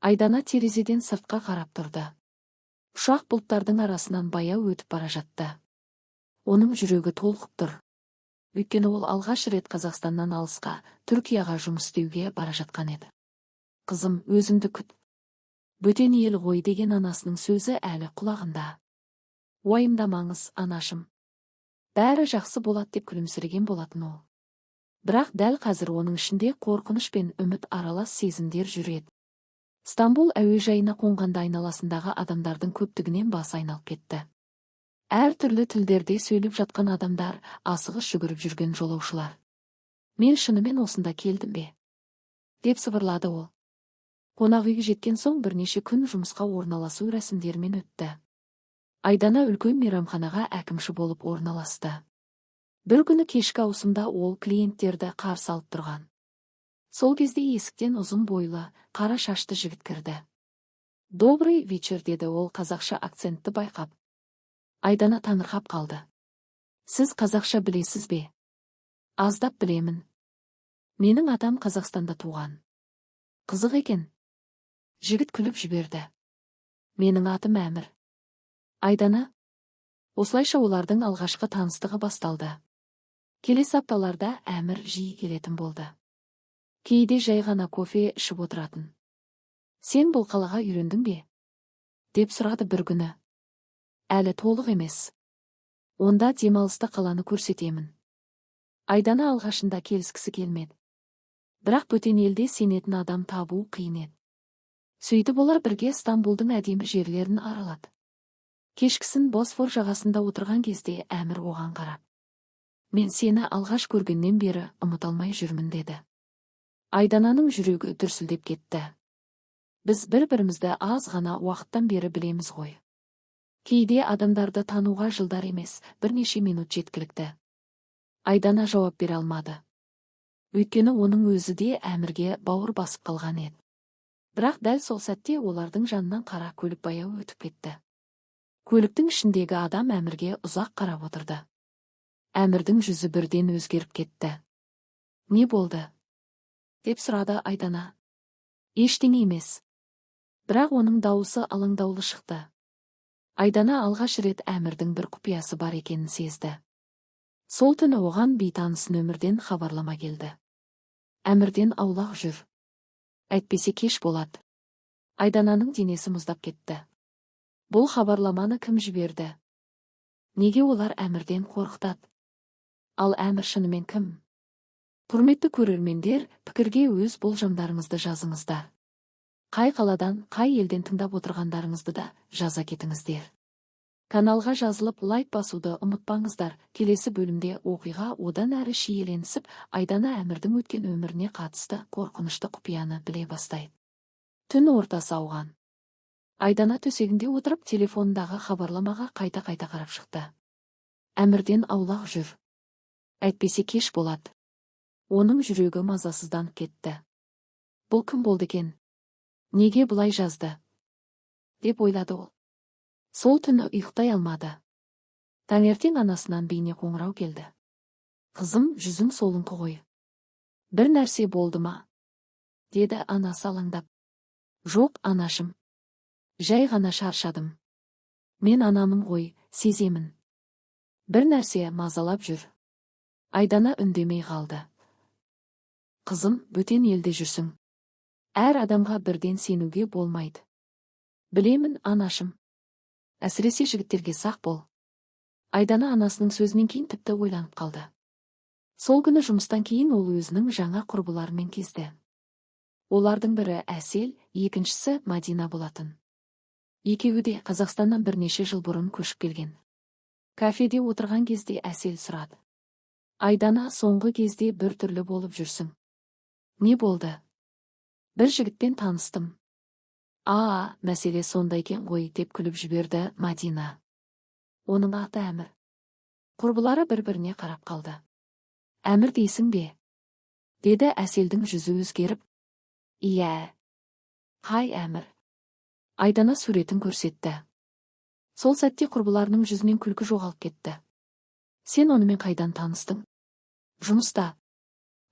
Айдана терезеден сыртқа қарап тұрды. Ұшақ бұлттардың арасынан баяу өтіп бара жатты. Оның жүрегі толқып тұр. Өйткені ол алғаш рет Қазақстаннан алысқа, Түркияға жұмыс істеуге бара жатқан еді. Қызым, өзіңді күт. Бөтен ел ғой деген анасының сөзі әлі құлағында. Уайымдамаңыз, анашым. Бәрі жақсы болады деп күлімсіреген болатын ол. Бірақ дәл қазір оның ішінде қорқыныш пен үміт аралас сезімдер жүреді. Стамбул әуежайына қонғанда айналасындағы адамдардың көптігінен басы айналып кетті. Әр түрлі тілдерде сөйлеп жатқан адамдар, асығыс жүгіріп жүрген жолаушылар. Мен шынымен осында келдім бе? Деп сыбырлады ол. Қонақ үйге жеткен соң бірнеше күн жұмысқа орналасу рәсімдерімен өтті. Айдана үлкен мейрамханаға әкімші болып орналасты. Бір күні кешкі ауысымда ол клиенттерді қарсы алып тұрған. Сол кезде есіктен ұзын бойлы, қара шашты жігіт кірді. «Добрый вечер», деді ол қазақша акцентті байқап. Айдана таңырқап қалды. «Сіз қазақша білесіз бе?» «Аздап білемін. Менің атам Қазақстанда туған». «Қызық екен». Жігіт күліп жіберді. «Менің атым Әмір». Айдана. Осылайша олардың алғашқы таныстығы басталды. Келесі апталарда Әмір жиі келетін болды. Кейде жай ғана кофе ішіп отыратын. «Сен бұл қалаға үйрендің бе?» деп сұрады бір күні. «Әлі толық емес. Онда демалыста қаланы көрсетемін». Айдана алғашында келіскісі келмеді. Бірақ бөтен елде сенетін адам табу қиын еді. Сөйтіп олар бірге Стамбулдың әдемі жерлерін аралады. Кешкісін Босфор жағасында отырған кезде Әмір оған қарап: «Мен сені алғаш көргеннен бері ұмыта алмай жүрмін», деді. Айдананың жүрегі дүрсілдеп кетті. «Біз бір-бірімізді аз ғана уақыттан бері білеміз ғой. Кейде адамдарды тануға жылдар емес, бірнеше минут жеткілікті». Айдана жауап бере алмады. Өйткені оның өзі де Әмірге бауыр басып қалған еді. Бірақ дәл сол сәтте олардың жанынан қара көлік баяу өтіп кетті. Көліктің ішіндегі адам Әмірге ұзақ қарап отырды. Әмірдің жүзі бірден өзгеріп кетті. «Не болды?» деп сұрады Айдана. «Ештеңе емес». Бірақ оның дауысы алаңдаулы шықты. Айдана алғаш рет Әмірдің бір құпиясы бар екенін сезді. Сол түні оған бейтаныс нөмірден хабарлама келді. «Әмірден аулақ жүр. Әйтпесе кеш болады». Айдананың денесі мұздап кетті. Бұл хабарламаны кім жіберді? Неге олар Әмірден қорқытады? Ал Әмір шынымен кім? Құрметті көрермендер, пікірге өз болжамдарыңызды жазыңыздар. Қай қаладан, қай елден тыңдап отырғандарыңызды да жаза кетіңіздер. Каналға жазылып лайк басуды ұмытпаңыздар. Келесі бөлімде оқиға одан әрі шиеленісіп, Айдана Әмірдің өткен өміріне қатысты қорқынышты құпияны біле бастайды. Түн ортасы ауған. Айдана төсегінде отырып телефондағы хабарламаға қайта-қайта қарап шықты. «Әмірден аулақ жүр. Әйтпесе кеш болады». Оның жүрегі мазасызданып кетті. Бұл кім болды екен? Неге бұлай жазды? деп ойлады ол. Сол түні ұйықтай алмады. Таңертең анасынан бейне қоңырау келді. «Қызым, жүзің солыңқы ғой. Бір нәрсе болды ма?» деді анасы алаңдап. «Жоқ, анашым. Жай ғана шаршадым. Мен анамын ғой, сеземін. Бір нәрсе мазалап жүр». Айдана үндемей қалды. «Қызым, бөтен елде жүрсің. Әр адамға бірден сенуге болмайды». «Білемін, анашым. Әсіресе жігіттерге сақ бол». Айдана анасының сөзінен кейін тіпті ойланып қалды. Сол күні жұмыстан кейін ол өзінің жаңа құрбыларымен кезді. Олардың бірі Әсел, екіншісі Мадина болатын. Екеуі де Қазақстаннан бірнеше жыл бұрын көшіп келген. Кафеде отырған кезде Әсел сұрады: «Айдана, соңғы кезде бір түрлі болып жүрсің. Не болды?» «Бір жігітпен таныстым». Мәселе сонда екен ғой», деп күліп жіберді Мадина. «Оның аты Әмір». Құрбылары бір-біріне қарап қалды. «Әмір дейсің бе?» деді Әселдің жүзі өзгеріп. «Иә». «Қай Әмір?» Айдана суретін көрсетті. Сол сәтте құрбыларының жүзінен күлкі жоғалып кетті. «Сен онымен қайдан таныстың?» «Жұмыста».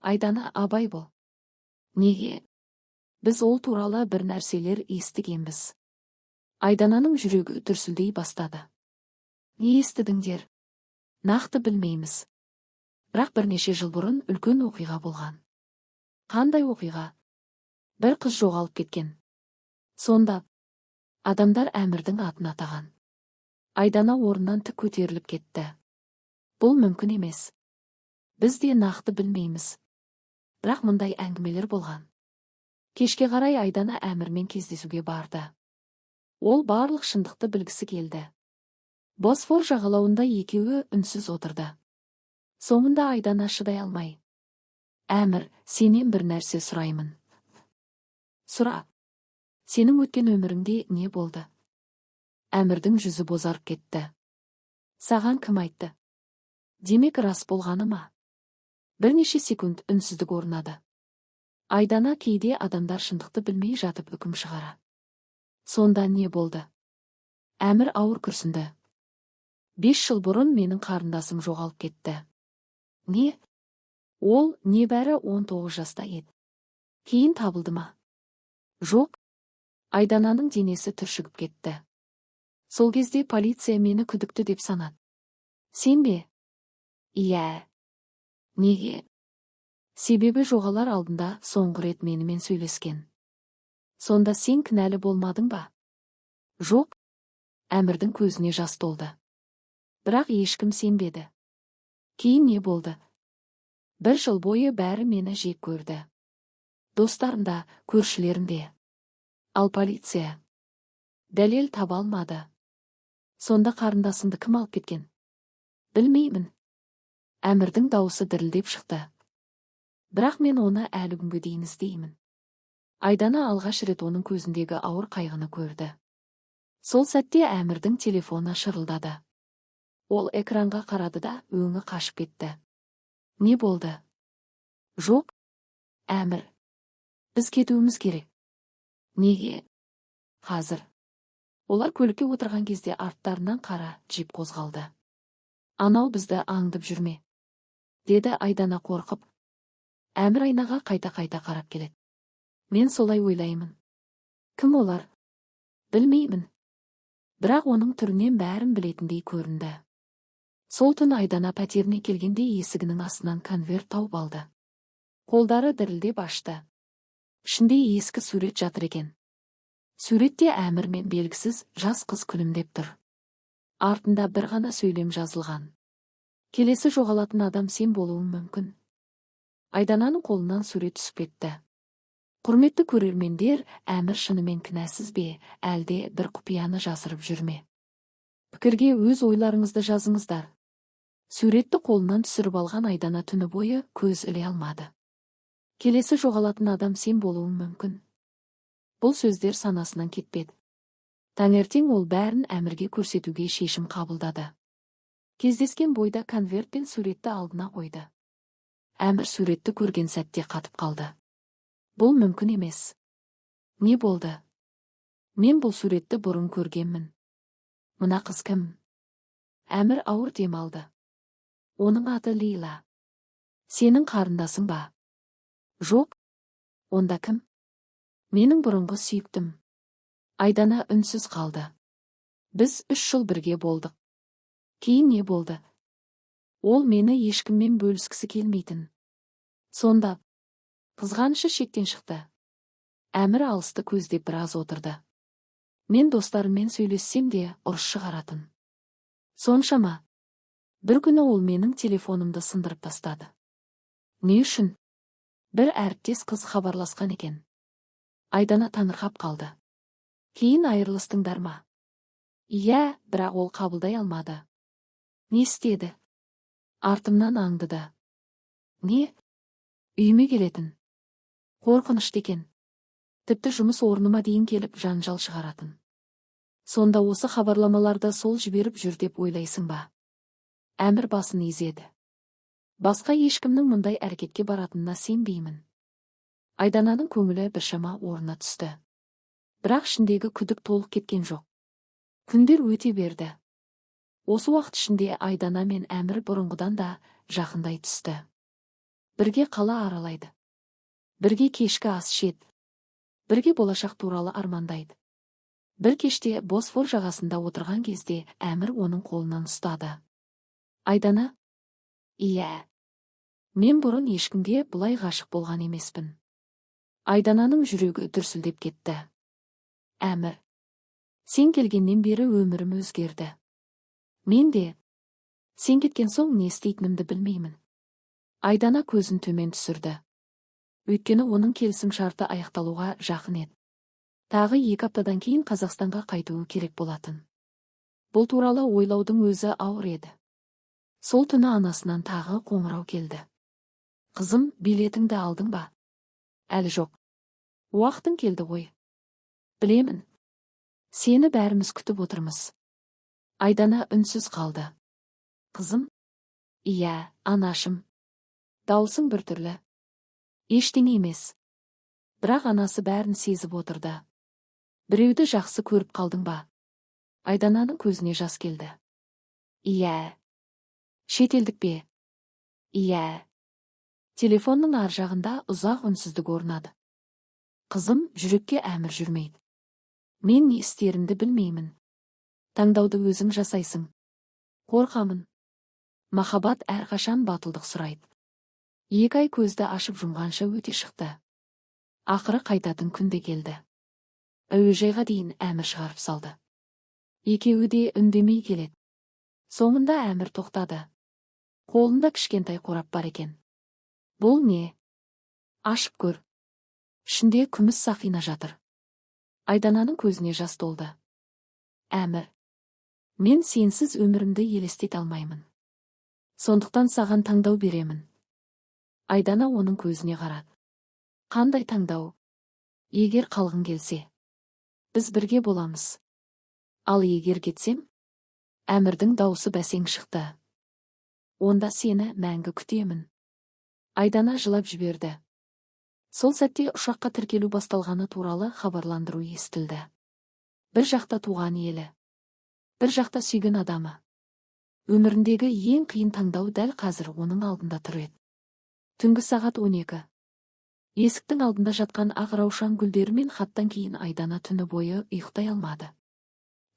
«Айдана, абай бол». «Неге?» Біз ол туралы бір нәрселер естігенбіз. Айдананың жүрегі дүрсілдей бастады. Не естідіңдер? Нақты білмейміз. Бірақ бірнеше жыл бұрын үлкен оқиға болған. Қандай оқиға? Бір қыз жоғалып кеткен. Сонда адамдар Әмірдің атын атаған. Айдана орнынан тік көтеріліп кетті. Бұл мүмкін емес. Біз де нақты білмейміз. Бірақ мұндай әңгімелер болған. Кешке қарай Айдана Әмірмен кездесуге барды. Ол барлық шындықты білгісі келді. Босфор жағалауында екеуі үнсіз отырды. Соңында Айдана шыдай алмай: «Әмір, сенен бір нәрсе сұраймын». «Сұра. Сенің өткен өміріңде не болды?» Әмірдің жүзі бозарып кетті. «Саған кім айтты?» Демек рас болғаны ма? Бірнеше секунд үнсіздік орнады. Айдана кейде адамдар шындықты білмей жатып үкім шығара. Сонда не болды? Әмір ауыр күрсінді. 5 жыл бұрын менің қарындасым жоғалып кетті. Не? Ол небәрі 19 жаста еді. Кейін табылды ма? Жоқ. Айдананың денесі түршігіп кетті. Сол кезде полиция мені күдікті деп санады. Сен бе? Иә. Неге? Себебі жоғалар алдында соңғы рет менімен сөйлескен. Сонда сен кінәлі болмадың ба? Жоқ. Әмірдің көзіне жас толды. Бірақ ешкім сенбеді. Кейін не болды? 1 жыл бойы бәрі мені жек көрді. Достарым да, көршілерім де. Ал полиция дәлел таба алмады. Сонда қарындасымды кім алып кеткен? Білмеймін. Әмірдің дауысы дірілдеп шықты. Бірақ мен оны әлі күнге дейін іздеймін. Айдана алғаш рет оның көзіндегі ауыр қайғыны көрді. Сол сәтте Әмірдің телефоны шырылдады. Ол экранға қарады да өңі қашып кетті. Не болды? Жоқ. Әмір, біз кетуіміз керек. Неге? Қазір. Олар көлікке отырған кезде арттарынан қара джип қозғалды. Анау бізді аңдып жүрме? Деді Айдана қорқып. Әмір айнаға қайта-қайта қарап келеді. Мен солай ойлаймын. Кім олар? Білмеймін. Бірақ оның түрінен бәрін білетіндей көрінді. Сол түн Айдана пәтеріне келгенде есігінің астынан конверт тауып алды. Қолдары дірілдеп ашты. Ішінде ескі сурет жатыр екен. Суретте Әмір мен белгісіз жас қыз күлімдеп тұр. Артында бір ғана сөйлем жазылған. Келесі жоғалатын адам сен болуың мүмкін. Айдананың қолынан сурет түсіп кетті. Құрметті көрермендер, Әмір шынымен кінәсіз бе, әлде бір құпияны жасырып жүрме? Пікірге өз ойларыңызды жазыңыздар. Суретті қолынан түсіріп алған Айдана түні бойы көз іле алмады. Келесі жоғалатын адам сен болуың мүмкін. Бұл сөздер санасынан кетпеді. Таңертең ол бәрін Әмірге көрсетуге шешім қабылдады. Кездескен бойда конверт пен суретті алдына қойды. Әмір суретті көрген сәтте қатып қалды. Бұл мүмкін емес. Не болды? Мен бұл суретті бұрын көргенмін. Мына қыз кім? Әмір ауыр дем алды. Оның аты Лейла. Сенің қарындасың ба? Жоқ. Онда кім? Менің бұрынғы сүйіктім. Айдана үнсіз қалды. Біз 3 жыл бірге болдық. Кейін не болды? Ол мені ешкіммен бөліскісі келмейтін. Сонда қызғанышы шектен шықты. Әмір алысты көздеп біраз отырды. Мен достарыммен сөйлессем де ұрыс шығаратын. Соншама. Бір күні ол менің телефонымды сындырып тастады. Не үшін? Бір әріптес қыз хабарласқан екен. Айдана таңырқап қалды. Кейін айырылыстыңдар ма? Иә, бірақ ол қабылдай алмады. Не істеді? Артымнан аңдыды. Не? Үйіме келетін. Қорқынышты екен. Тіпті жұмыс орныма дейін келіп жанжал шығаратын. Сонда осы хабарламаларды сол жіберіп жүр деп ойлайсың ба? Әмір басын изеді. Басқа ешкімнің мұндай әрекетке баратынына сенбеймін. Айдананың көңілі біршама орнына түсті. Бірақ ішіндегі күдік толық кеткен жоқ. Күндер өте берді. Осы уақыт ішінде Айдана мен Әмір бұрынғыдан да жақындай түсті. Бірге қала аралайды. Бірге кешкі ас ішеді. Бірге болашақ туралы армандайды. Бір кеште Босфор жағасында отырған кезде Әмір оның қолынан ұстады. Айдана? Иә. Мен бұрын ешкімге бұлай ғашық болған емеспін. Айдананың жүрегі дүрсілдеп кетті. Әмір, сен келгеннен бері өмірім өзгерді. Мен де, сен кеткен соң не істейтінімді білмеймін. Айдана көзін төмен түсірді. Өйткені оның келісім шарты аяқталуға жақын еді. Тағы 2 аптадан кейін Қазақстанға қайтуы керек болатын. Бұл туралы ойлаудың өзі ауыр еді. Сол түні анасынан тағы қоңырау келді. Қызым, билетіңді алдың ба? Әлі жоқ. Уақытың келді ғой. Білемін. Сені бәріміз күтіп отырмыз. Айдана үнсіз қалды. Қызым? Иә, анашым. Даусың біртүрлі. Ештеңе емес. Бірақ анасы бәрін сезіп отырды. Біреуді жақсы көріп қалдың ба? Айдананың көзіне жас келді. Иә. Шетелдік пе? Иә. Телефонның ар жағында ұзақ үнсіздік орнады. Қызым, жүрекке әмір жүрмейді. Мен не істерімді білмеймін. Таңдауды өзің жасайсың. Қорқамын. Махаббат әрқашан батылдық сұрайды. 2 ай көзді ашып жұмғанша өте шықты. Ақыры қайтатын күнде келді. Әуежайға дейін Әмір шығарып салды. Екеуі де үндемей келеді. Соңында Әмір тоқтады. Қолында кішкентай қорап бар екен. Бұл не? Ашып көр. Ішінде күміс сақина жатыр. Айдананың көзіне жас толды. Әмір, мен сенсіз өмірімді елестете алмаймын. Сондықтан саған таңдау беремін. Айдана оның көзіне қарады. Қандай таңдау? Егер қалғың келсе, біз бірге боламыз. Ал егер кетсем? Әмірдің даусы бәсең шықты. Онда сені мәңгі күтемін. Айдана жылап жіберді. Сол сәтте ұшаққа тіркелу басталғаны туралы хабарландыру естілді. Бір жақта туған елі, бір жақта сүйген адамы. Өміріндегі ең қиын таңдау дәл қазір оның алдында тұр еді. Түнгі сағат 12. Есіктің алдында жатқан ақ раушан гүлдерімен хаттан кейін Айдана түні бойы ұйықтай алмады.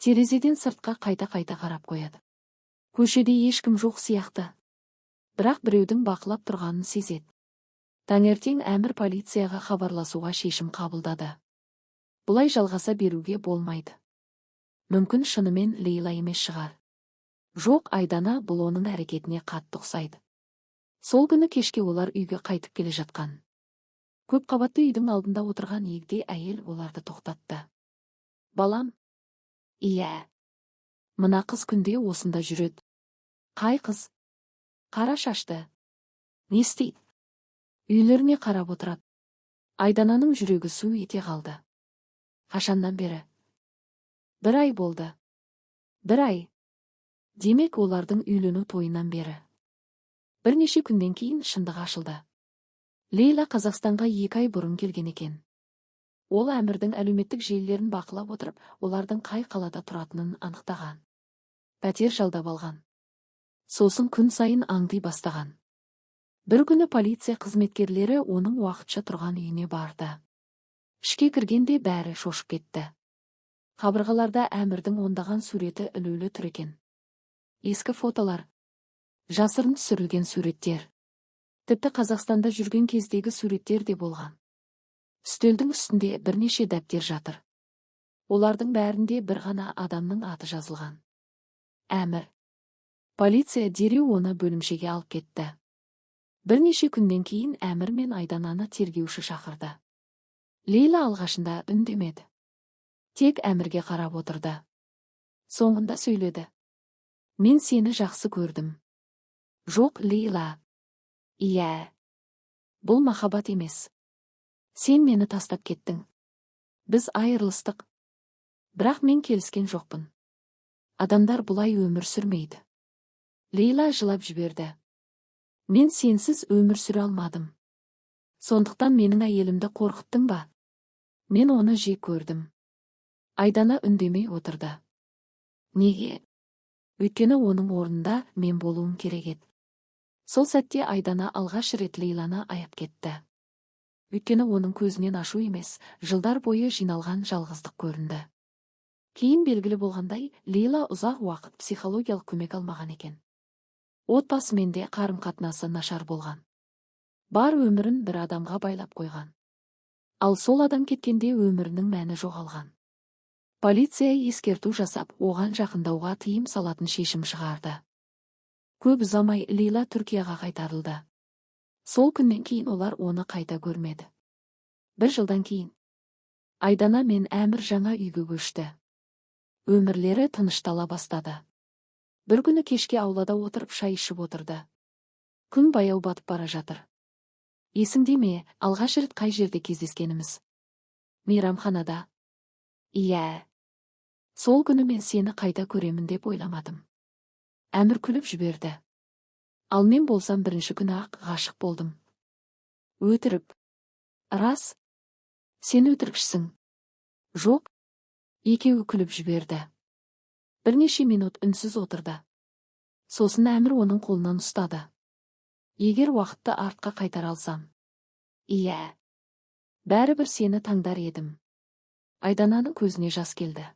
Терезеден сыртқа қайта-қайта қарап қояды. Көшеде ешкім жоқ сияқты. Бірақ біреудің бақылап тұрғанын сезеді. Таңертең Әмір полицияға хабарласуға шешім қабылдады. Бұлай жалғаса беруге болмайды. Мүмкін шынымен Лейла емес шығар. Жоқ, Айдана бұл оның әрекетіне қатты ұқсайды. Сол күні кешке олар үйге қайтып келе жатқан. Көп қабатты үйдің алдында отырған егде әйел оларды тоқтатты. Балам? Иә. Мына қыз күнде осында жүреді. Қай қыз? Қара шашты. Не істейді? Үйлеріне қарап отырады. Айдананың жүрегі су ете қалды. Қашаннан бері? 1 ай болды. 1 ай. Демек олардың үйлену тойынан бері. Бірнеше күннен кейін шындық ашылды. Лейла Қазақстанға 2 ай бұрын келген екен. Ол Әмірдің әлеуметтік желілерін бақылап отырып, олардың қай қалада тұратынын анықтаған. Пәтер жалдап алған. Сосын күн сайын аңди бастаған. Бір күні полиция қызметкерлері оның уақытша тұрған үйіне барды. Ішке кіргенде бәрі шошып кетті. Қабырғаларда Әмірдің ондаған суреті ілулі тұр екен. Ескі фотолар, жасырын түсірілген суреттер. Тіпті Қазақстанда жүрген кездегі суреттер де болған. Үстелдің үстінде бірнеше дәптер жатыр. Олардың бәрінде бір ғана адамның аты жазылған. Әмір. Полиция дереу оны бөлімшеге алып кетті. Бірнеше күннен кейін Әмір мен Айдананы тергеуші шақырды. Лейла алғашында үндемеді. Тек Әмірге қарап отырды. Соңында сөйледі. Мен сені жақсы көрдім. Жоқ, Лейла. Иә. Бұл махаббат емес. Сен мені тастап кеттің. Біз айырылыстық. Бірақ мен келіскен жоқпын. Адамдар бұлай өмір сүрмейді. Лейла жылап жіберді. Мен сенсіз өмір сүре алмадым. Сондықтан менің әйелімді қорқыттың ба? Мен оны жек көрдім. Айдана үндемей отырды. Неге? Өйткені оның орнында мен болуым керек еді. Сол сәтте Айдана алғаш рет Лейланы аяп кетті. Өйткені оның көзінен ашу емес, жылдар бойы жиналған жалғыздық көрінді. Кейін белгілі болғандай, Лейла ұзақ уақыт психологиялық көмек алмаған екен. Отбасымен де қарым-қатынасы нашар болған. Бар өмірін бір адамға байлап қойған. Ал сол адам кеткенде өмірінің мәні жоғалған. Полиция ескерту жасап, оған жақындауға тыйым салатын шешім шығарды. Көп ұзамай Лейла Түркияға қайтарылды. Сол күннен кейін олар оны қайта көрмеді. Бір жылдан кейін Айдана мен Әмір жаңа үйге көшті. Өмірлері тыныштала бастады. Бір күні кешке аулада отырып шай ішіп отырды. Күн баяу батып бара жатыр. Есіңде ме, алғаш рет қай жерде кездескеніміз? Мейрамханада. Иә. Сол күні мен сені қайта көремін деп ойламадым. Әмір күліп жіберді. Ал мен болсам бірінші күні ақ ғашық болдым. Өтірік. Рас. Сен өтірікшісің. Жоқ. Екеуі күліп жіберді. Бірнеше минут үнсіз отырды. Сосын Әмір оның қолынан ұстады. Егер уақытты артқа қайтара алсам. Иә. Бәрібір сені таңдар едім. Айдананың көзіне жас келді.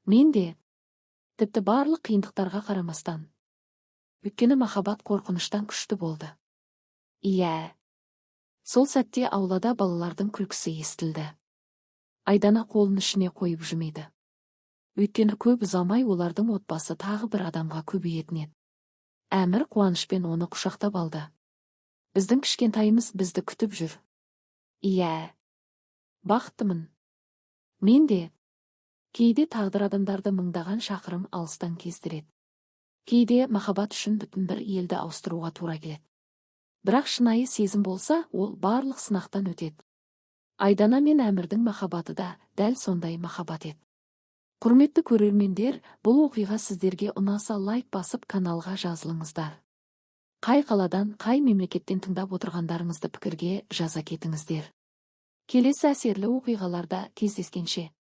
Мен де, тіпті барлық қиындықтарға қарамастан. Өйткені махаббат қорқыныштан күшті болды. Иә. Сол сәтте аулада балалардың күлкісі естілді. Айдана қолын ішіне қойып жымиды. Өйткені көп ұзамай олардың отбасы тағы бір адамға көбейетін еді. Әмір қуанышпен оны құшақтап алды. Біздің кішкентайымыз бізді күтіп жүр. Иә. Бақыттымын. Мен де. Кейде тағдыр адамдарды мыңдаған шақырым алыстан кездіреді. Кейде махаббат үшін бүтін бір елді ауыстыруға тура келеді. Бірақ шынайы сезім болса, ол барлық сынақтан өтеді. Айдана мен Әмірдің махаббаты да дәл сондай махаббат еді. Құрметті көрермендер, бұл оқиға сіздерге ұнаса лайк басып каналға жазылыңыздар. Қай қаладан, қай мемлекеттен тыңдап отырғандарыңызды пікірге жаза кетіңіздер. Келесі әсерлі оқиғаларда кездескенше.